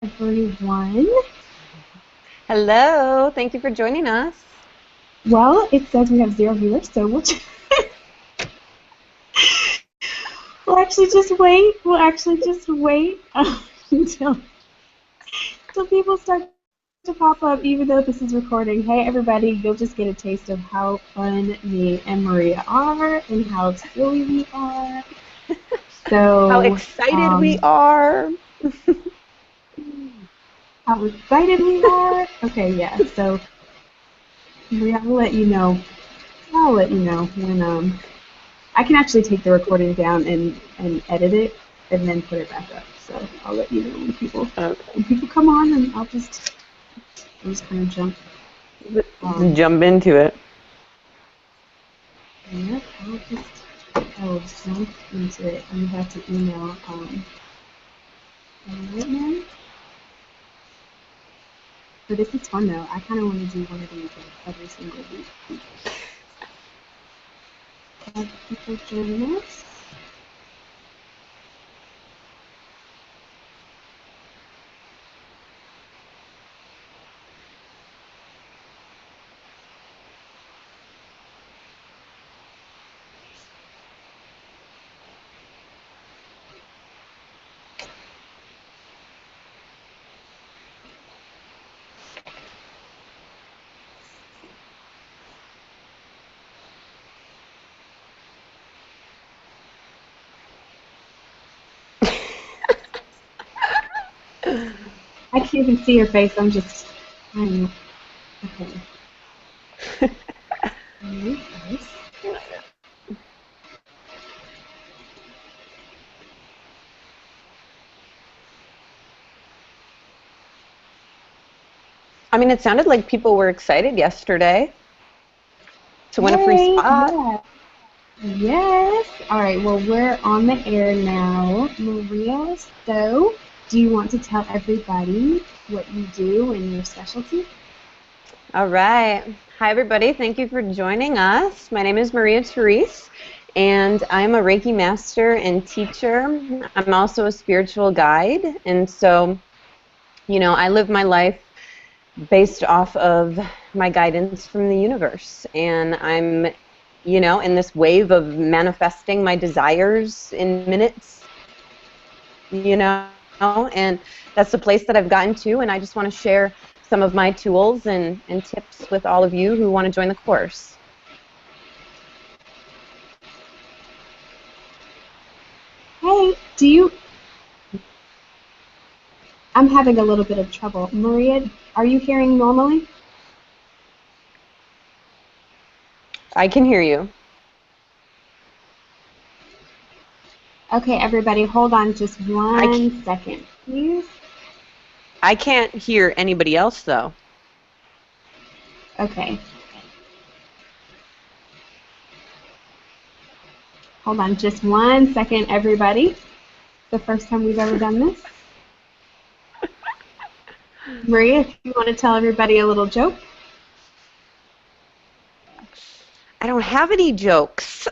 everyone. Hello, thank you for joining us. Well, it says we have 0 viewers, so we'll actually just wait. We'll actually just wait until people start to pop up, even though this is recording. Hey, everybody, you'll just get a taste of how fun me and Maria are and how silly we are. How So, excited we are. how excited we are. Okay, yeah. So, Maria, I'll let you know when I can actually take the recording down and edit it and then put it back up. So I'll let you know Okay. when people come on, and I'll just kind of jump. Just jump into it. Yep, I'll jump into it. You have to email right now. But this is fun though. I kind of want to do one of these like every single week. Have people join us. I can't even see your face. I don't know. Okay. Nice. I mean, it sounded like people were excited yesterday to win a free Hey, spot. yeah. Yes. All right. Well, we're on the air now, Maria. So, do you want to tell everybody what you do and your specialty? All right. Hi, everybody. Thank you for joining us. My name is Maria Therese, and I'm a Reiki master and teacher. I'm also a spiritual guide. And so, I live my life based off of my guidance from the universe. And I'm, in this wave of manifesting my desires in minutes, and that's the place that I've gotten to. And I just want to share some of my tools and tips with all of you who want to join the course. Hey, I'm having a little bit of trouble. Maria, are you hearing normally? I can hear you. Okay, everybody, hold on just one second, please. I can't hear anybody else, though. Okay. Hold on just one second, everybody. The first time we've ever done this. Maria, if you want to tell everybody a little joke. I don't have any jokes.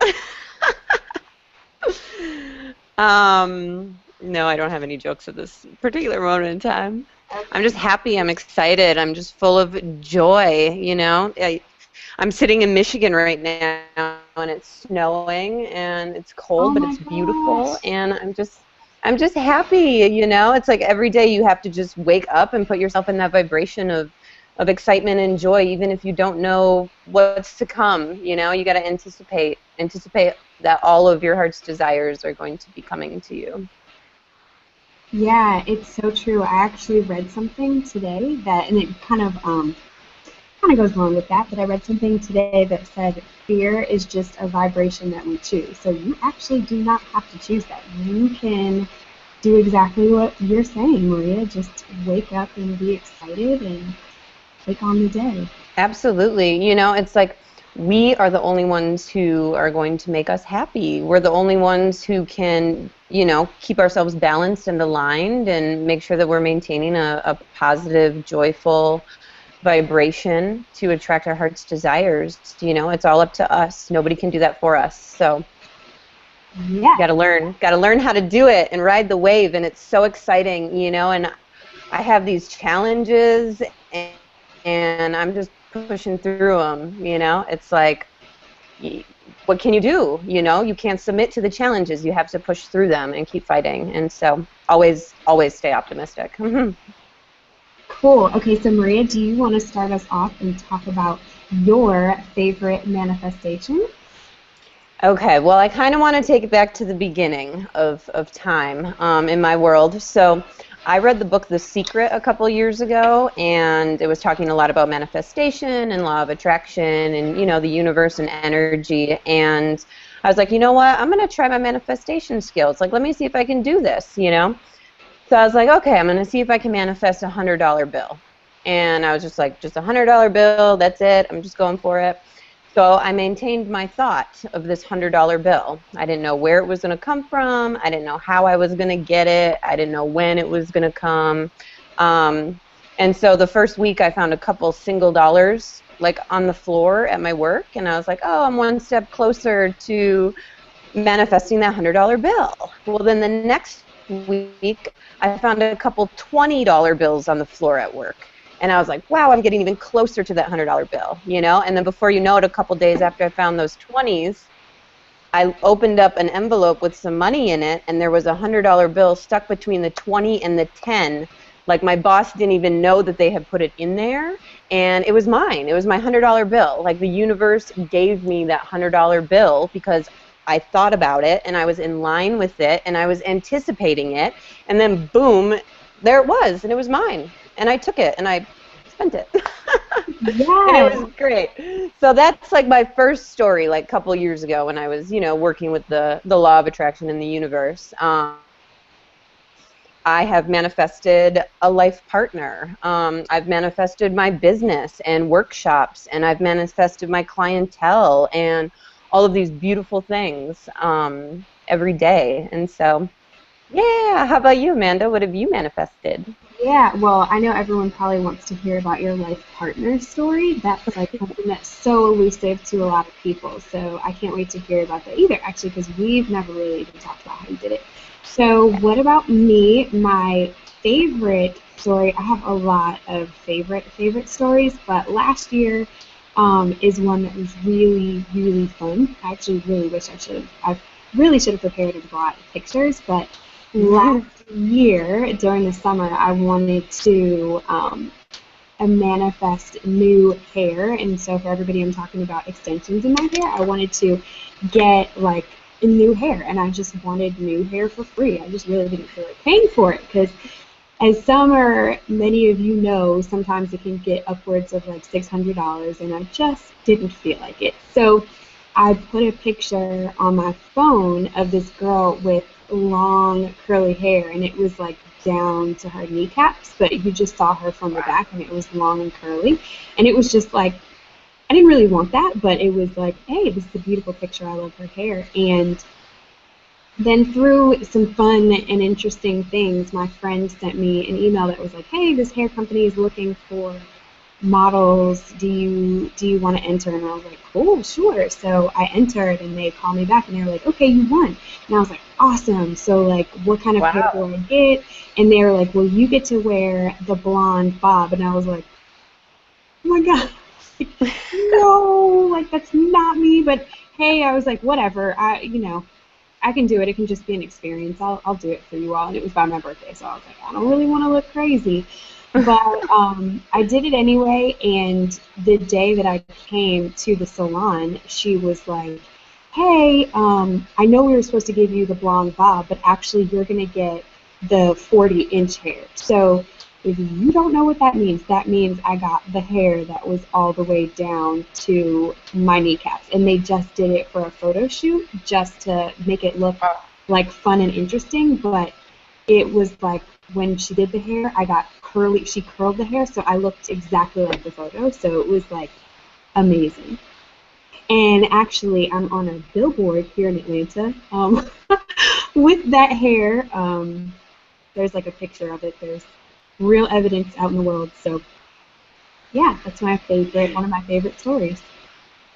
No, I don't have any jokes at this particular moment in time. I'm just happy. I'm excited. I'm just full of joy, I'm sitting in Michigan right now, and it's snowing, and it's Oh cold, but my it's beautiful, gosh. and I'm just happy, It's like every day you have to just wake up and put yourself in that vibration of excitement and joy, even if you don't know what's to come, You got to anticipate that all of your heart's desires are going to be coming to you. Yeah, it's so true. I actually read something today and it kind of goes along with that, but I read something today that said fear is just a vibration that we choose. So you actually do not have to choose that. You can do exactly what you're saying, Maria. Just wake up and be excited and take on the day. Absolutely. It's like we are the only ones who are going to make us happy. We're the only ones who can, keep ourselves balanced and aligned and make sure that we're maintaining a positive, joyful vibration to attract our heart's desires. It's all up to us. Nobody can do that for us. So Yeah. got to learn how to do it and ride the wave. And it's so exciting, and I have these challenges, and I'm just pushing through them, you know? It's like, what can you do? You know, you can't submit to the challenges. You have to push through them and keep fighting. And so always stay optimistic. Cool. Okay, so Maria, do you want to start us off and talk about your favorite manifestation? Okay, well, I kind of want to take it back to the beginning of time in my world. So I read the book The Secret a couple years ago, and it was talking a lot about manifestation and law of attraction and, you know, the universe and energy. And I was like, you know what? I'm going to try my manifestation skills. Like, let me see if I can do this, you know? So I was like, okay, I'm going to see if I can manifest a $100 bill. And I was just like, just a $100 bill, that's it. I'm just going for it. So I maintained my thought of this $100 bill. I didn't know where it was going to come from. I didn't know how I was going to get it. I didn't know when it was going to come. And so the first week I found a couple single dollars like on the floor at my work. And I was like, oh, I'm one step closer to manifesting that $100 bill. Well, then the next week I found a couple $20 bills on the floor at work. And I was like, wow, I'm getting even closer to that $100 bill, you know? And then before you know it, a couple days after I found those 20s, I opened up an envelope with some money in it, and there was a $100 bill stuck between the 20 and the 10. Like, my boss didn't even know that they had put it in there, and it was mine. It was my $100 bill. Like, the universe gave me that $100 bill because I thought about it, and I was in line with it, and I was anticipating it, and then boom, there it was, and it was mine. And I took it, and I spent it. And it Yeah. was great. So that's like my first story, like a couple years ago when I was, you know, working with the law of attraction in the universe. I have manifested a life partner. I've manifested my business and workshops, and I've manifested my clientele and all of these beautiful things every day. And so, yeah, how about you, Amanda? What have you manifested? Yeah, well, I know everyone probably wants to hear about your life partner story. That's like something that's so elusive to a lot of people. So I can't wait to hear about that either, actually, because we've never really even talked about how you did it. So, what about me? My favorite story, I have a lot of favorite stories, but last year is one that was really, really fun. I actually really wish I really should have prepared and brought pictures, but last year during the summer, I wanted to manifest new hair, and so for everybody, I'm talking about extensions in my hair. I wanted to get like new hair, and I just wanted new hair for free. I just really didn't feel like paying for it because, as summer, many of you know, sometimes it can get upwards of like $600, and I just didn't feel like it. So I put a picture on my phone of this girl with long curly hair, and it was like down to her kneecaps, but you just saw her from the back, and it was long and curly. And it was just like, I didn't really want that, but it was like, hey, this is a beautiful picture. I love her hair. And then through some fun and interesting things, my friend sent me an email that was like, hey, this hair company is looking for models. Do you want to enter? And I was like, cool, sure. So I entered, and they called me back, and they were like, okay, you won. And I was like, awesome. So like, what kind of hair Wow. do I get? And they were like, well, you get to wear the blonde bob. And I was like, oh my god, no, like that's not me. But hey, I was like, whatever. I can do it. It can just be an experience. I'll do it for you all. And it was by my birthday, so I was like, I don't really want to look crazy. But I did it anyway, and the day that I came to the salon, she was like, hey, I know we were supposed to give you the blonde bob, but actually you're going to get the 40-inch hair. So if you don't know what that means I got the hair that was all the way down to my kneecaps. And they just did it for a photo shoot just to make it look like fun and interesting, but it was like when she did the hair, I got curly, she curled the hair, so I looked exactly like the photo, so it was like amazing. And actually, I'm on a billboard here in Atlanta with that hair. There's like a picture of it. There's real evidence out in the world. So yeah, that's my favorite, one of my favorite stories.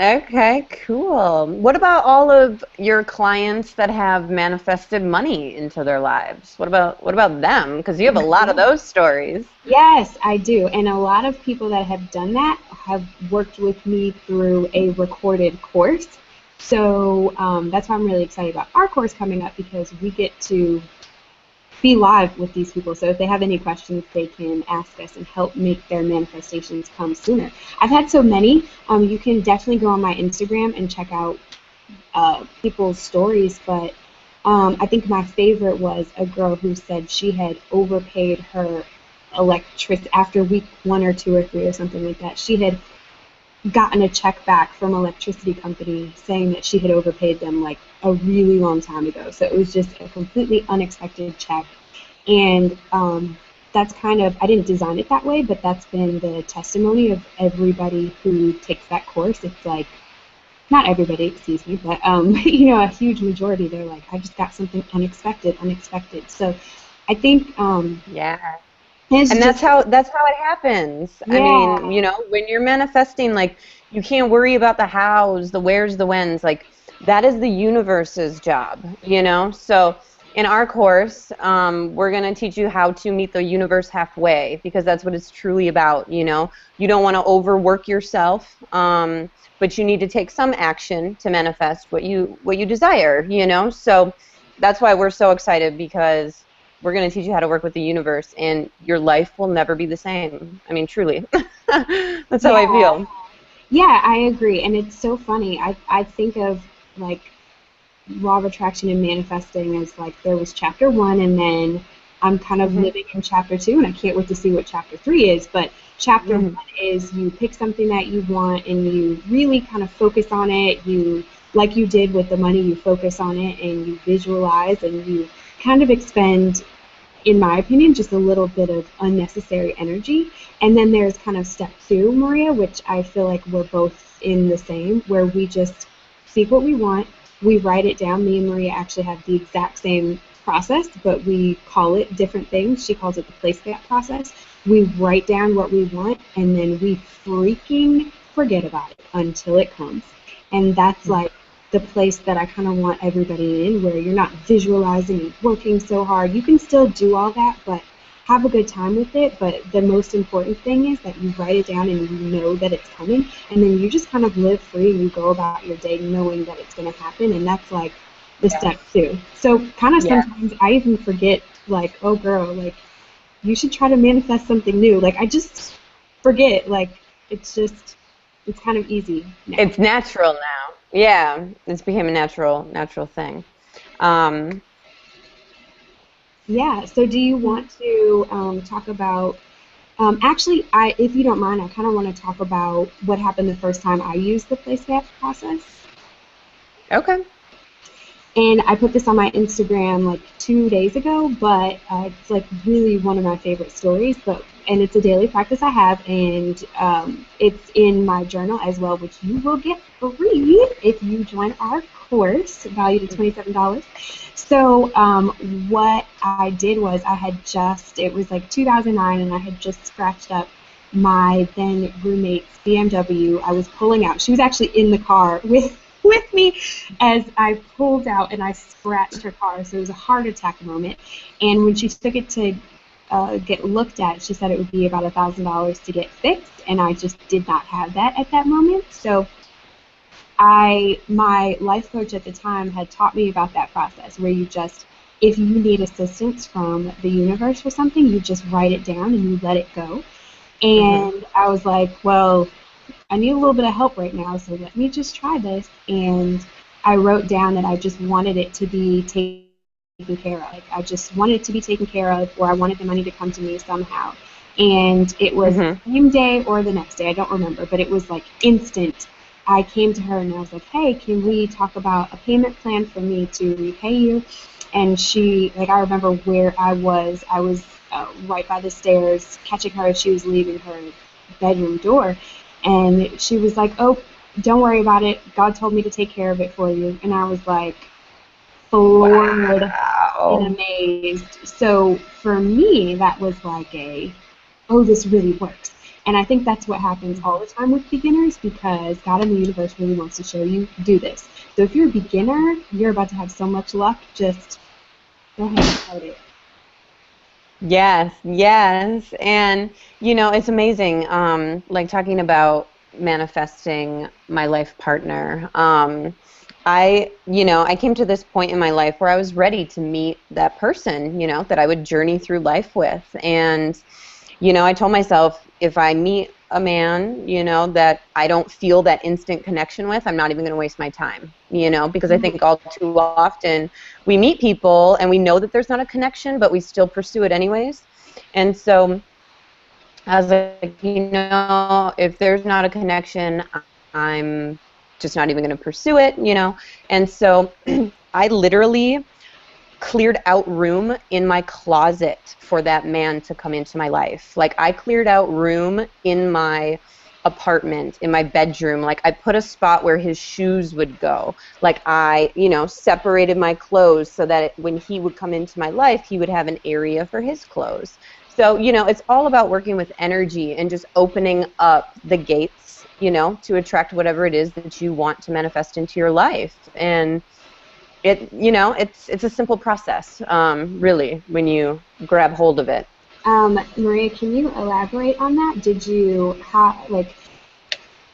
Okay, cool. What about all of your clients that have manifested money into their lives? What about them? Because you have a lot of those stories. Yes, I do. And a lot of people that have done that have worked with me through a recorded course. So that's why I'm really excited about our course coming up because we get to be live with these people. So if they have any questions, they can ask us and help make their manifestations come sooner. I've had so many. You can definitely go on my Instagram and check out people's stories, but I think my favorite was a girl who said she had overpaid her electric after week 1 or 2 or 3 or something like that. She had gotten a check back from an electricity company saying that she had overpaid them like a really long time ago. So it was just a completely unexpected check. And that's kind of, I didn't design it that way, but that's been the testimony of everybody who takes that course. It's like, not everybody, excuse me, but a huge majority, they're like, I just got something unexpected. So I think Yeah. it's And that's just, how it happens. I mean, yeah, when you're manifesting, like you can't worry about the hows, the wheres, the whens. Like that is the universe's job. So in our course, we're gonna teach you how to meet the universe halfway because that's what it's truly about. You don't want to overwork yourself, but you need to take some action to manifest what you desire. So that's why we're so excited because we're going to teach you how to work with the universe, and your life will never be the same. I mean, truly. That's how I yeah, feel. yeah, I agree. And it's so funny. I think of like law of attraction and manifesting as like there was chapter one, and then I'm kind of Hmm. living in chapter two, and I can't wait to see what chapter three is. But chapter Hmm. one is you pick something that you want and you really kind of focus on it. You, like you did with the money, you focus on it and you visualize and you kind of expend, in my opinion, just a little bit of unnecessary energy. And then there's kind of step two, Maria, which I feel like we're both in the same, where we just seek what we want, we write it down. Me and Maria actually have the exact same process, but we call it different things. She calls it the place map process. We write down what we want, and then we freaking forget about it until it comes. And that's like the place that I kind of want everybody in, where you're not visualizing and working so hard. You can still do all that, but have a good time with it. But the most important thing is that you write it down and you know that it's coming, and then you just kind of live free and you go about your day knowing that it's going to happen. And that's like the step Yes. two. So kind of Yeah. sometimes I even forget, like, oh girl, like you should try to manifest something new. Like I just forget. Like it's kind of easy now. It's natural now. Yeah. It's became a natural thing. Um, Yeah. So, do you want to talk about? Actually, if you don't mind, I kind of want to talk about what happened the first time I used the PlaceMap process. okay. And I put this on my Instagram like 2 days ago, but it's like really one of my favorite stories. And it's a daily practice I have, and it's in my journal as well, which you will get free if you join our course, valued at $27. So what I did was it was like 2009, and I had just scratched up my then roommate's BMW. I was pulling out. She was actually in the car with me as I pulled out and I scratched her car. So it was a heart attack moment. And when she took it to get looked at, she said it would be about $1,000 to get fixed, and I just did not have that at that moment. So my life coach at the time had taught me about that process where you just, if you need assistance from the universe for something, you just write it down and you let it go. Hmm. And I was like, well, I need a little bit of help right now, so let me just try this. And I wrote down that I just wanted it to be taken care of. Like I just wanted it to be taken care of, or I wanted the money to come to me somehow. And it was the Hmm. same day or the next day, I don't remember, but it was like instant. I came to her and I was like, hey, can we talk about a payment plan for me to repay you? And she, like, I remember where I was. I was right by the stairs, catching her as she was leaving her bedroom door. And she was like, oh, don't worry about it. God told me to take care of it for you. And I was like, floored and Wow. amazed. So for me, that was like oh, this really works. And I think that's what happens all the time with beginners because God in the universe really wants to show you, do this. So if you're a beginner, you're about to have so much luck. Just go ahead and start it. Yes, yes. And, it's amazing, like talking about manifesting my life partner. I came to this point in my life where I was ready to meet that person, that I would journey through life with. And, I told myself if I meet a man, that I don't feel that instant connection with, I'm not even going to waste my time, because I think all too often we meet people and we know that there's not a connection, but we still pursue it anyways. And so I was like, if there's not a connection, I'm just not even going to pursue it, And so I literally cleared out room in my closet for that man to come into my life. Like I cleared out room in my apartment, in my bedroom. Like I put a spot where his shoes would go. Like I, separated my clothes so that when he would come into my life, he would have an area for his clothes. So, it's all about working with energy and just opening up the gates, to attract whatever it is that you want to manifest into your life. And it's a simple process, really, when you grab hold of it. Maria, can you elaborate on that? Did you have,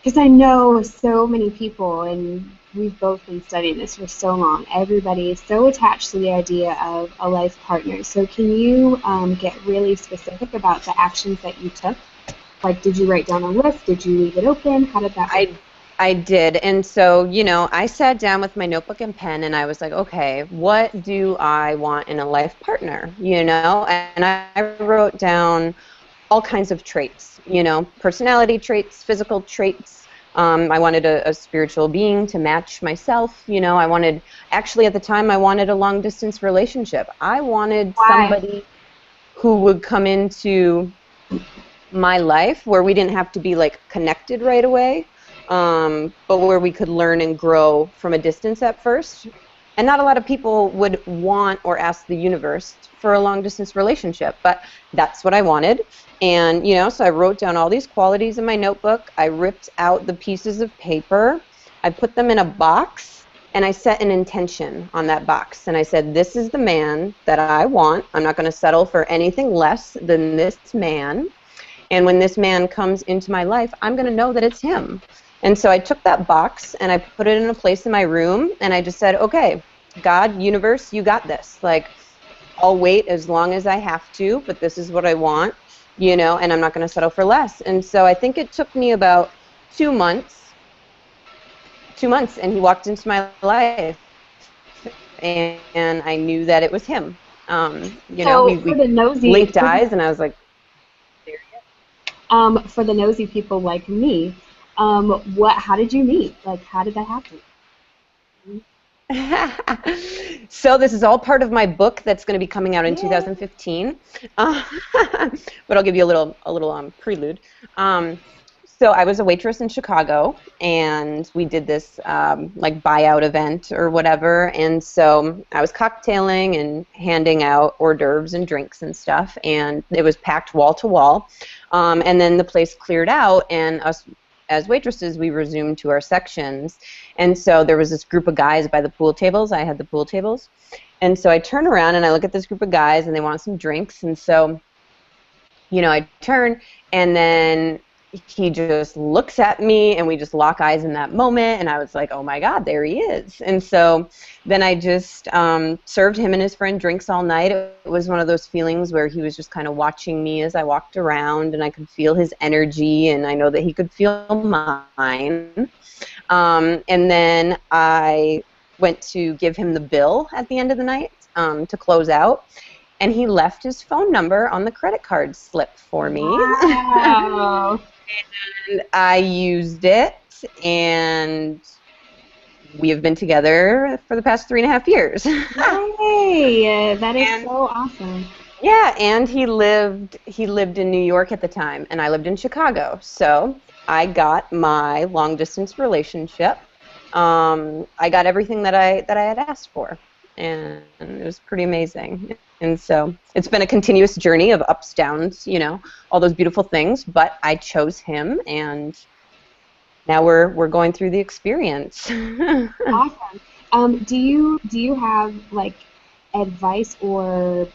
because I know so many people, and we've both been studying this for so long, everybody is so attached to the idea of a life partner. So can you get really specific about the actions that you took? Like, did you write down a list? Did you leave it open? How did that work? I did. And so, I sat down with my notebook and pen and I was like, okay, what do I want in a life partner? And I wrote down all kinds of traits, personality traits, physical traits. I wanted a spiritual being to match myself. Actually at the time, I wanted a long distance relationship. I wanted somebody who would come into my life where we didn't have to be like connected right away. But where we could learn and grow from a distance at first. And not a lot of people would want or ask the universe for a long-distance relationship, but that's what I wanted. And, so I wrote down all these qualities in my notebook. I ripped out the pieces of paper. I put them in a box, and I set an intention on that box. And I said, this is the man that I want. I'm not going to settle for anything less than this man. And when this man comes into my life, I'm going to know that it's him. And so I took that box and I put it in a place in my room and I just said, okay, God, universe, you got this. Like, I'll wait as long as I have to, but this is what I want, and I'm not going to settle for less. And so I think it took me about 2 months, and he walked into my life and I knew that it was him. We linked eyes and I was like, there he is. For the nosy people like me, how did you meet? Like, how did that happen? So this is all part of my book that's going to be coming out in 2015. But I'll give you a little prelude. So I was a waitress in Chicago, and we did this like buyout event or whatever. And so I was cocktailing and handing out hors d'oeuvres and drinks and stuff, and it was packed wall to wall. And then the place cleared out, and us as waitresses, we resumed to our sections. And so there was this group of guys by the pool tables. I had the pool tables. And so I turn around and I look at this group of guys and they want some drinks. And so, I turn and then he just looks at me and we just lock eyes in that moment. And I was like, oh my God, there he is. And so then I just served him and his friend drinks all night. It was one of those feelings where he was just kind of watching me as I walked around and I could feel his energy and I know that he could feel mine. And then I went to give him the bill at the end of the night to close out. And he left his phone number on the credit card slip for me. Wow. And I used it, and we have been together for the past 3.5 years. Hey, that is so awesome. Yeah, and he lived in New York at the time, and I lived in Chicago. So I got my long distance relationship. I got everything that I had asked for, and it was pretty amazing. And so it's been a continuous journey of ups, downs, all those beautiful things, but I chose him, and now we're going through the experience. Awesome. Do you have like advice or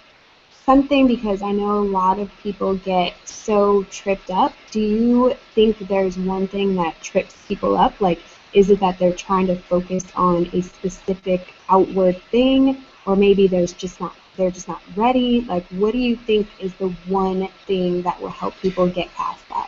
something, because I know a lot of people get so tripped up. Do you think there's one thing that trips people up? Like, is it that they're trying to focus on a specific outward thing, or maybe they're just not ready? Like, what do you think is the one thing that will help people get past that?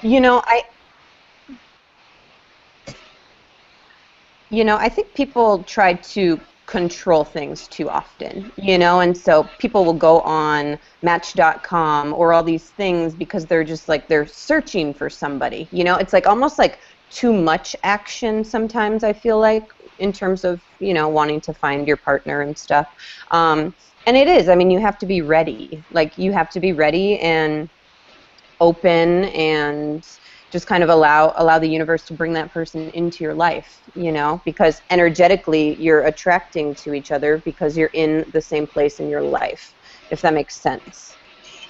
I think people try to control things too often, and so people will go on Match.com or all these things because they're just like, they're searching for somebody, it's like almost like too much action sometimes, I feel like, in terms of, wanting to find your partner and stuff. And it is, I mean, you have to be ready. Like, you have to be ready and open and just kind of allow the universe to bring that person into your life, because energetically you're attracting to each other because you're in the same place in your life, if that makes sense.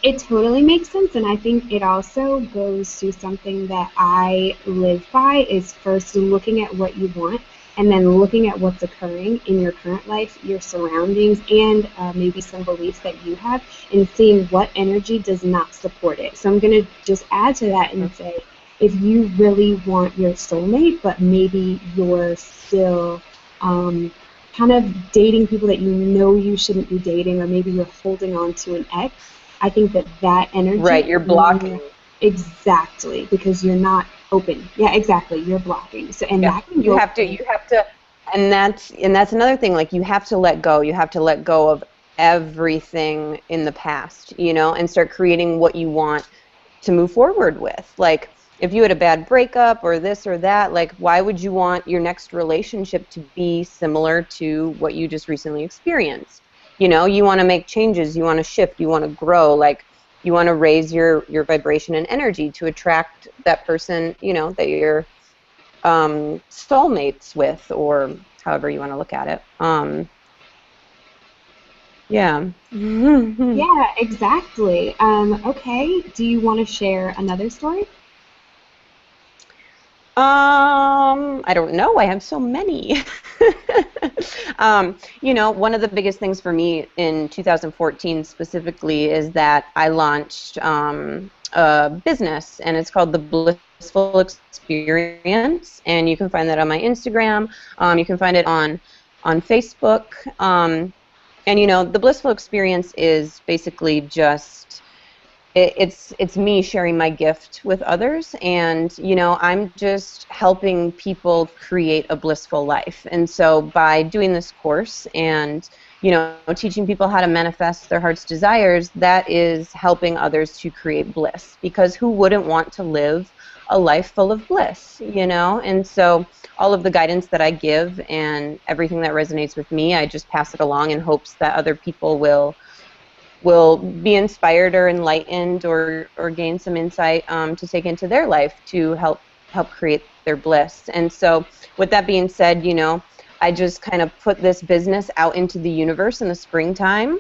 It totally makes sense, and I think it also goes to something that I live by, is first looking at what you want, and then looking at what's occurring in your current life, your surroundings, and maybe some beliefs that you have, and seeing what energy does not support it. So I'm going to just add to that and say, if you really want your soulmate, but maybe you're still kind of dating people that you know you shouldn't be dating, or maybe you're holding on to an ex, I think that energy... Right, you're blocking. Exactly, because you're not open. Yeah, exactly, you're blocking. So, and yeah, that can you have to, and that's another thing. Like, you have to let go. You have to let go of everything in the past, and start creating what you want to move forward with. Like, if you had a bad breakup or this or that, like, why would you want your next relationship to be similar to what you just recently experienced? You want to make changes, you want to shift, you want to grow, like, you want to raise your vibration and energy to attract that person, that you're soulmates with, or however you want to look at it. Yeah. Yeah, exactly. Okay, do you want to share another story? I don't know. I have so many. One of the biggest things for me in 2014 specifically is that I launched a business, and it's called The Blissful Experience, and you can find that on my Instagram. You can find it on Facebook. And, The Blissful Experience is basically just... It's me sharing my gift with others, and I'm just helping people create a blissful life. And so by doing this course and teaching people how to manifest their heart's desires, that is helping others to create bliss, because who wouldn't want to live a life full of bliss, And so all of the guidance that I give and everything that resonates with me, I just pass it along in hopes that other people will be inspired or enlightened or gain some insight to take into their life to help create their bliss. And so with that being said, I just kind of put this business out into the universe in the springtime.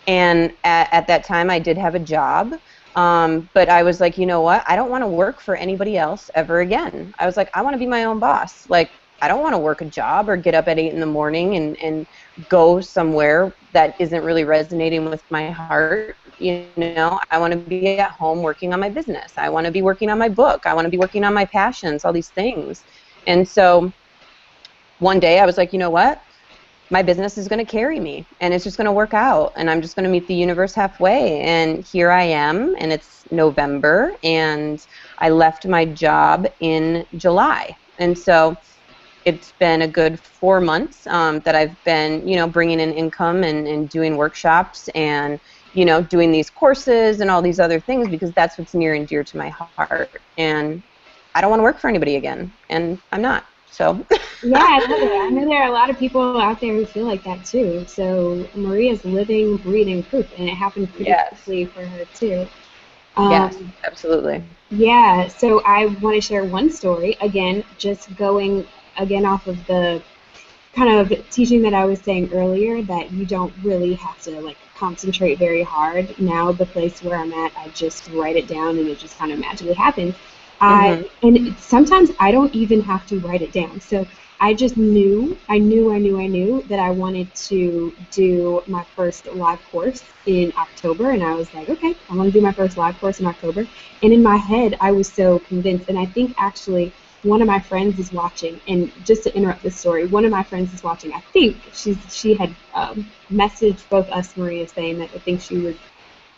And at that time, I did have a job. But I was like, you know what? I don't want to work for anybody else ever again. I was like, I want to be my own boss. Like, I don't want to work a job or get up at 8 in the morning and go somewhere that isn't really resonating with my heart. I want to be at home working on my business. I want to be working on my book. I want to be working on my passions, all these things. And so one day I was like, you know what? My business is going to carry me, and it's just going to work out, and I'm just going to meet the universe halfway. And here I am, and it's November, and I left my job in July. And so it's been a good 4 months that I've been, bringing in income and doing workshops and, doing these courses and all these other things, because that's what's near and dear to my heart. And I don't want to work for anybody again, and I'm not. So. Yeah, I love it. I know there are a lot of people out there who feel like that too. So Maria's living, breathing proof, and it happened pretty quickly for her too. Yes, absolutely. Yeah, so I want to share one story, again, just going off of the kind of teaching that I was saying earlier, that you don't really have to like concentrate very hard. Now the place where I'm at, I just write it down and it just kind of magically happens. Mm-hmm. Sometimes I don't even have to write it down. So I just knew that I wanted to do my first live course in October. And I was like, okay, I want to do my first live course in October. And in my head, I was so convinced. And I think actually one of my friends is watching. And just to interrupt this story, one of my friends is watching. I think she had messaged both us, Maria, saying that I think she was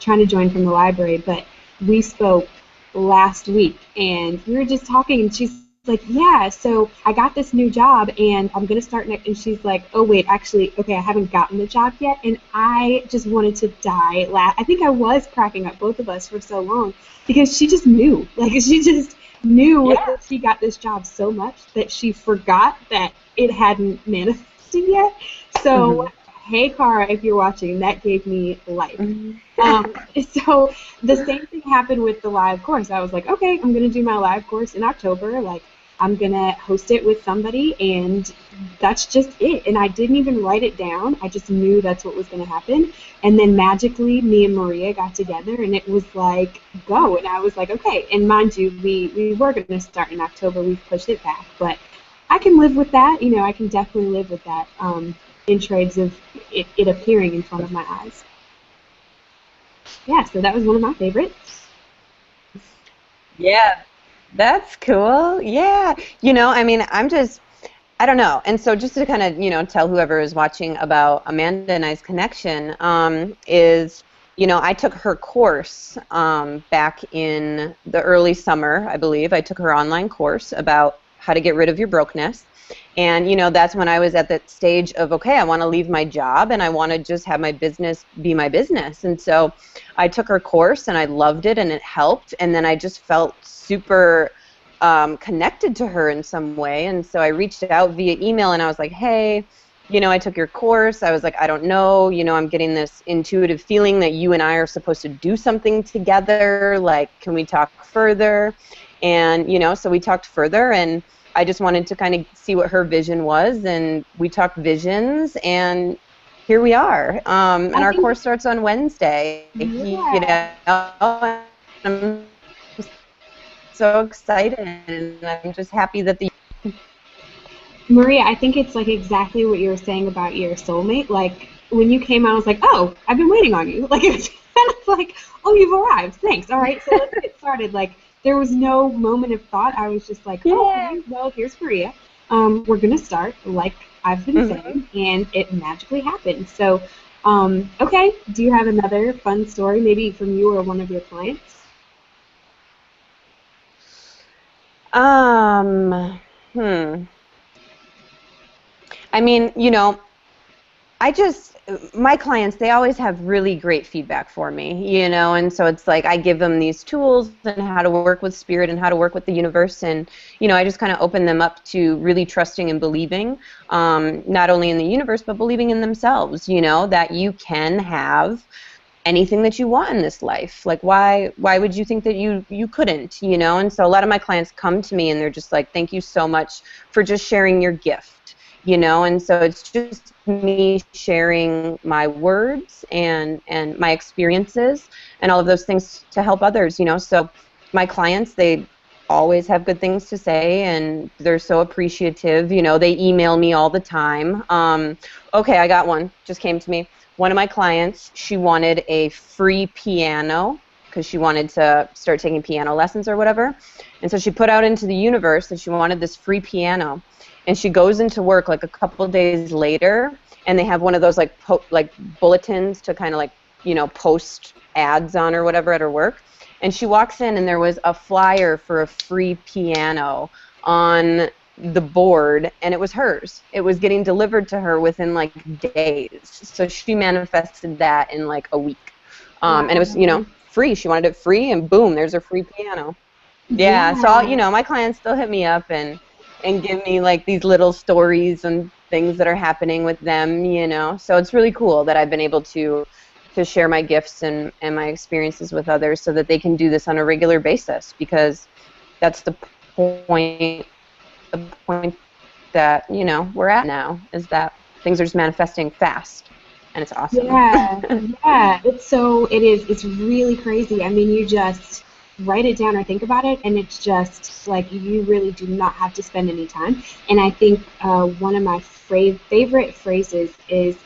trying to join from the library. But we spoke last week and we were just talking, and she's like, yeah, so I got this new job and I'm going to start next. And she's like, oh, wait, actually, okay, I haven't gotten the job yet. And I just wanted to die. I think I was cracking up, both of us, for so long because she just knew. Like, she just knew that she got this job so much that she forgot that it hadn't manifested yet. So, hey, Cara, if you're watching, that gave me life. So the same thing happened with the live course. I was like, okay, I'm going to do my live course in October. Like, I'm going to host it with somebody, and that's just it. And I didn't even write it down. I just knew that's what was going to happen. And then magically, me and Maria got together, and it was like, go. And I was like, okay. And mind you, we were going to start in October. We've pushed it back. But I can live with that. You know, I can definitely live with that in trades of it appearing in front of my eyes. Yeah, so that was one of my favorites. Yeah, that's cool. Yeah. I mean, I don't know. And so just to kind of, tell whoever is watching about Amanda and I's connection, is, I took her course back in the early summer, I believe. I took her online course about how to get rid of your brokenness. And, that's when I was at that stage of, okay, I want to leave my job and I want to just have my business be my business. And so I took her course and I loved it and it helped. And then I just felt super connected to her in some way. And so I reached out via email and I was like, hey, I took your course. I was like, I don't know, I'm getting this intuitive feeling that you and I are supposed to do something together. Like, can we talk further? And, so we talked further, and I just wanted to kind of see what her vision was, and we talked visions, and here we are. And our course starts on Wednesday. Yeah. I'm so excited, and I'm just happy that Maria, I think it's like exactly what you were saying about your soulmate. Like, when you came, I was like, oh, I've been waiting on you. Like, it's kind of like, oh, you've arrived. Thanks. All right, so let's get started. Like, there was no moment of thought. I was just like, okay, well, here's Maria. We're going to start, like I've been saying, and it magically happened. So, okay, do you have another fun story, maybe from you or one of your clients? I mean, my clients, they always have really great feedback for me, and so it's like I give them these tools and how to work with spirit and how to work with the universe, and, I just kind of open them up to really trusting and believing, not only in the universe, but believing in themselves, that you can have anything that you want in this life. Like, why would you think that you couldn't, And so a lot of my clients come to me and they're just like, thank you so much for just sharing your gift, and so it's just me sharing my words and my experiences and all of those things to help others, So my clients, they always have good things to say, and they're so appreciative. They email me all the time. Okay, I got one. Just came to me. One of my clients, she wanted a free piano because she wanted to start taking piano lessons or whatever. And so she put out into the universe that she wanted this free piano. And she goes into work like a couple days later, and they have one of those like bulletins to kind of like, post ads on or whatever at her work. And she walks in and there was a flyer for a free piano on the board, and it was hers. It was getting delivered to her within like days. So she manifested that in like a week. And it was, free. She wanted it free, and boom, there's her free piano. Yeah. So, my clients still hit me up and give me like these little stories and things that are happening with them, So it's really cool that I've been able to share my gifts and my experiences with others so that they can do this on a regular basis, because that's the point that, we're at now, is that things are just manifesting fast. and it's awesome. Yeah, yeah. It's really crazy. I mean, you just write it down or think about it, and it's just like you really do not have to spend any time. And I think one of my favorite phrases is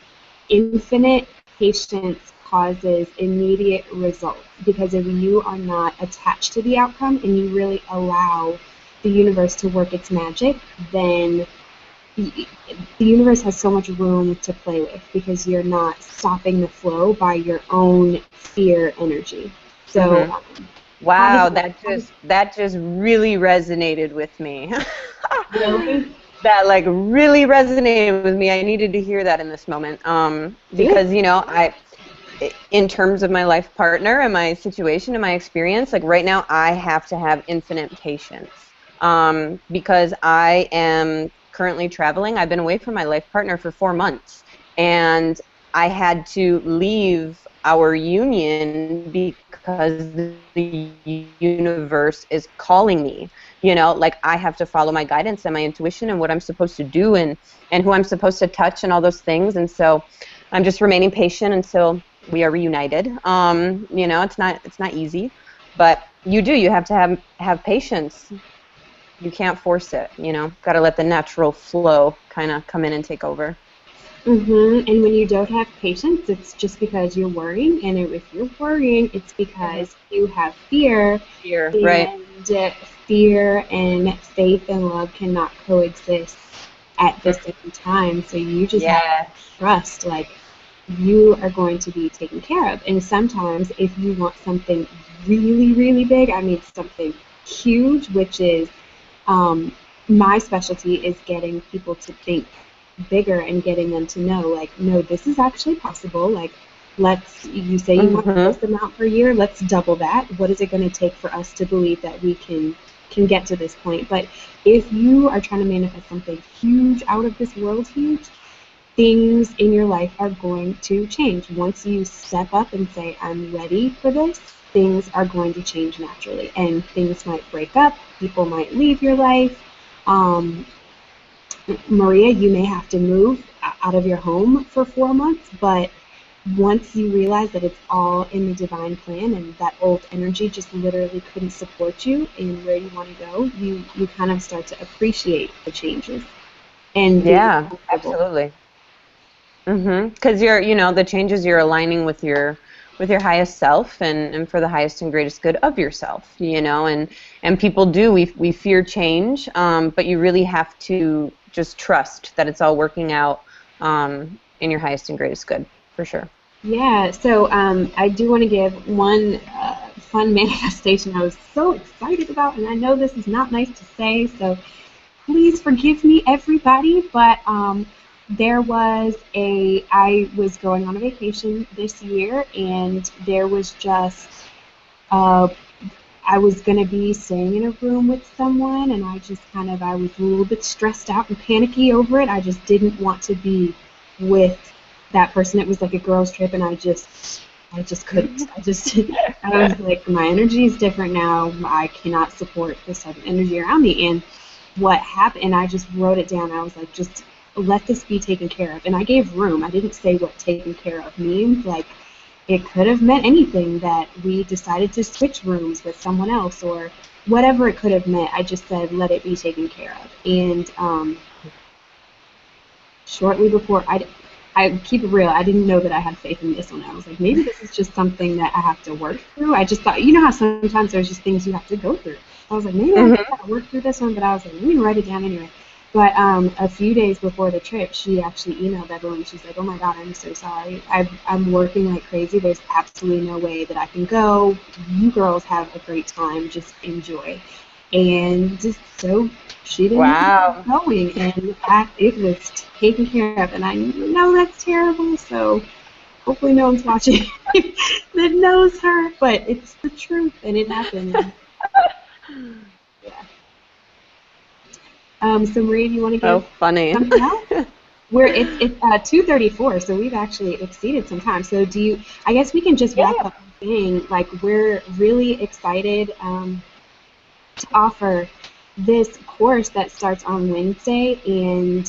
infinite patience causes immediate results. Because if you are not attached to the outcome and you really allow the universe to work its magic, then the universe has so much room to play with because you're not stopping the flow by your own fear energy. So, Hmm. Wow, that just really resonated with me. really, That like really resonated with me. I needed to hear that in this moment. good. Because in terms of my life partner and my situation and my experience, like right now, I have to have infinite patience. Because I am currently traveling. I've been away from my life partner for 4 months, and I had to leave our union because the universe is calling me. Like I have to follow my guidance and my intuition and what I'm supposed to do and who I'm supposed to touch and all those things. And so I'm just remaining patient until we are reunited. It's not easy, but you have to have patience. You can't force it. Got to let the natural flow kind of come in and take over. And when you don't have patience, it's just because you're worrying. And if you're worrying, it's Hmm. because you have fear. Here, right? And fear and faith and love cannot coexist at the same time. So you just have to Yeah. trust, like, you are going to be taken care of. And sometimes, if you want something really, really big, I mean, something huge, which is um, my specialty is getting people to think bigger and getting them to know, like, no, this is actually possible. Like, you say you want Hmm. this amount per year, let's double that. What is it going to take for us to believe that we can get to this point? But if you are trying to manifest something huge, out of this world huge, things in your life are going to change. Once you step up and say, I'm ready for this, things are going to change naturally. And things might break up, people might leave your life. Um, Maria, you may have to move out of your home for 4 months, but once you realize that it's all in the divine plan and that old energy just literally couldn't support you in where you want to go, you kind of start to appreciate the changes and being Yeah, comfortable. absolutely. Because the changes you're aligning with your highest self and for the highest and greatest good of yourself, and people do we fear change, but you really have to just trust that it's all working out in your highest and greatest good, for sure. Yeah, so I do want to give one fun manifestation I was so excited about, and I know this is not nice to say, so please forgive me, everybody. But I was going on a vacation this year, and there was just, uh, I was going to be staying in a room with someone, and I was a little bit stressed out and panicky over it. I just didn't want to be with that person. It was like a girls' trip, and I just couldn't. I was like, my energy is different now. I cannot support this type of energy around me. And what happened, and I just wrote it down. I was like, just let this be taken care of. And I gave room. I didn't say what taken care of means. Like, it could have meant anything that we decided to switch rooms with someone else or whatever it could have meant. I just said, let it be taken care of. And shortly before, I keep it real. I didn't know that I had faith in this one. I was like, maybe this is just something that I have to work through. I just thought, you know how sometimes there's just things you have to go through. I was like, maybe I Hmm. gotta work through this one, but I was like, let me write it down anyway. But a few days before the trip, she actually emailed everyone. She's like, "Oh my God, I'm so sorry. I'm working like crazy. There's absolutely no way that I can go. You girls have a great time. Just enjoy." And just so she didn't end Wow. up going, and it was taken care of. And I know that's terrible, so hopefully no one's watching that knows her, but it's the truth, and it happened. Yeah. So Maria, do you want to So give funny. something else? It's 2:34, so we've actually exceeded some time. So do you? I guess we can just wrap Yeah. up saying, like, we're really excited to offer this course that starts on Wednesday, and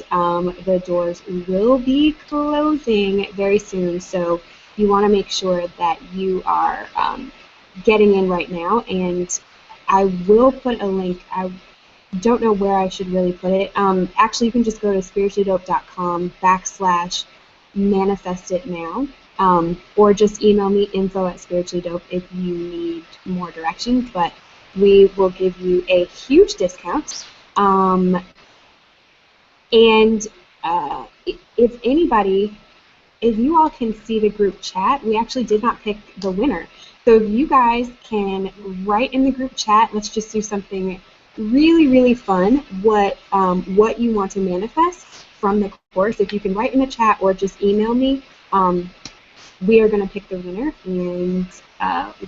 the doors will be closing very soon. So you want to make sure that you are getting in right now. And I will put a link. I don't know where I should really put it. Actually, you can just go to spirituallydope.com/manifest it now. Or just email me info@spirituallydope if you need more directions. But we will give you a huge discount. And if anybody, if you all can see the group chat, we actually did not pick the winner. So if you guys can write in the group chat, let's just do something really, really fun, what you want to manifest from the course. If you can write in the chat or just email me, we are going to pick the winner. And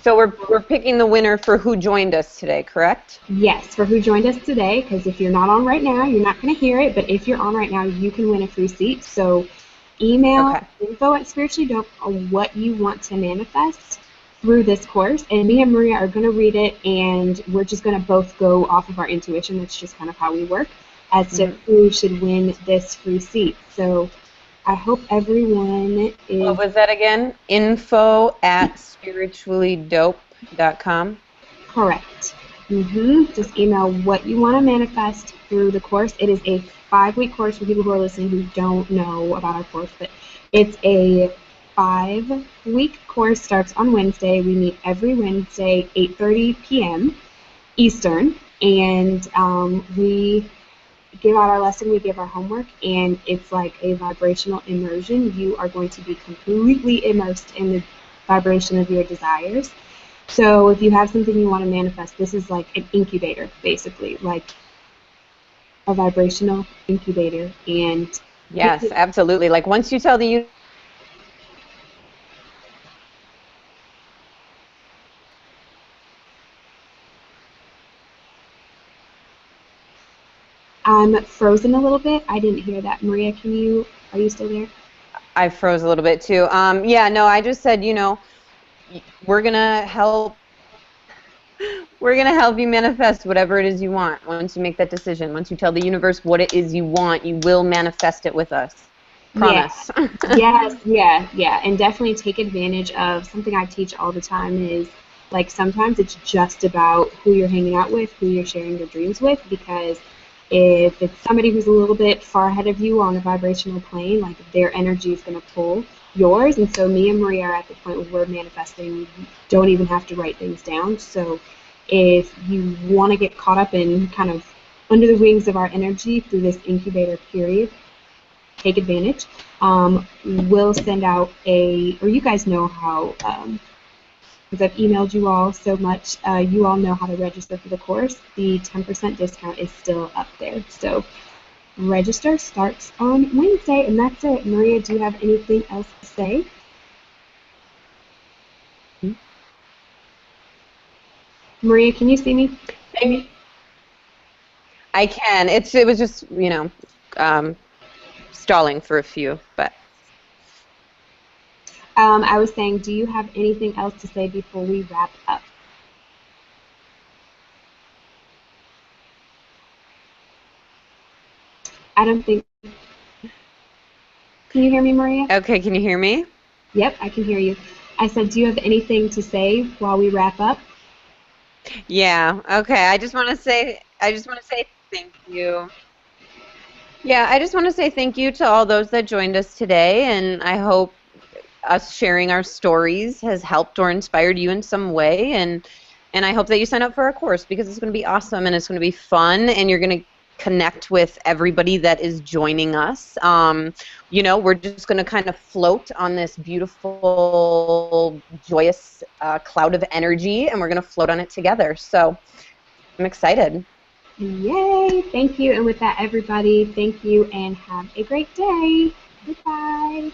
so we're picking the winner for who joined us today, correct? Yes, for who joined us today, because if you're not on right now, you're not going to hear it, but if you're on right now, you can win a free seat. So email info@spirituallydope on what you want to manifest through this course, and me and Maria are going to read it, and we're just going to both go off of our intuition. That's just kind of how we work as to who should win this free seat. So I hope everyone is... What was that again? info@spirituallydope.com? Correct. Just email what you want to manifest through the course. It is a 5-week course for people who are listening who don't know about our course, but it's a 5-week course, starts on Wednesday. We meet every Wednesday, 8:30 p.m. Eastern, and we give out our lesson, we give our homework, and it's like a vibrational immersion. You are going to be completely immersed in the vibration of your desires. So if you have something you want to manifest, this is like an incubator, basically, like a vibrational incubator. And yes, absolutely. Like once you tell the I'm frozen a little bit. I didn't hear that. Maria, are you still there? I froze a little bit too. Yeah, no, I just said, we're gonna help you manifest whatever it is you want. Once you make that decision, once you tell the universe what it is you want, you will manifest it with us. Promise. Yeah. And definitely take advantage of something I teach all the time is, like, sometimes it's just about who you're hanging out with, who you're sharing your dreams with, because if it's somebody who's a little bit far ahead of you on a vibrational plane, like their energy is going to pull yours. And so me and Maria are at the point where we're manifesting. We don't even have to write things down. So if you want to get caught up in kind of under the wings of our energy through this incubator period, take advantage. We'll send out or you guys know how, because I've emailed you all so much, you all know how to register for the course. The 10% discount is still up there. So register starts on Wednesday, and that's it. Maria, do you have anything else to say? Maria, can you see me? I can. It was just, stalling for a few, but. I was saying, do you have anything else to say before we wrap up? I don't think... Can you hear me, Maria? Okay, can you hear me? Yep, I can hear you. I said, do you have anything to say while we wrap up? Yeah, okay. I just want to say thank you. Yeah, I just want to say thank you to all those that joined us today, and I hope us sharing our stories has helped or inspired you in some way, and I hope that you sign up for our course because it's going to be awesome and it's going to be fun, and you're going to connect with everybody that is joining us. We're just going to kind of float on this beautiful, joyous cloud of energy, and we're going to float on it together. So I'm excited. Yay! Thank you. And with that, everybody, thank you and have a great day. Goodbye.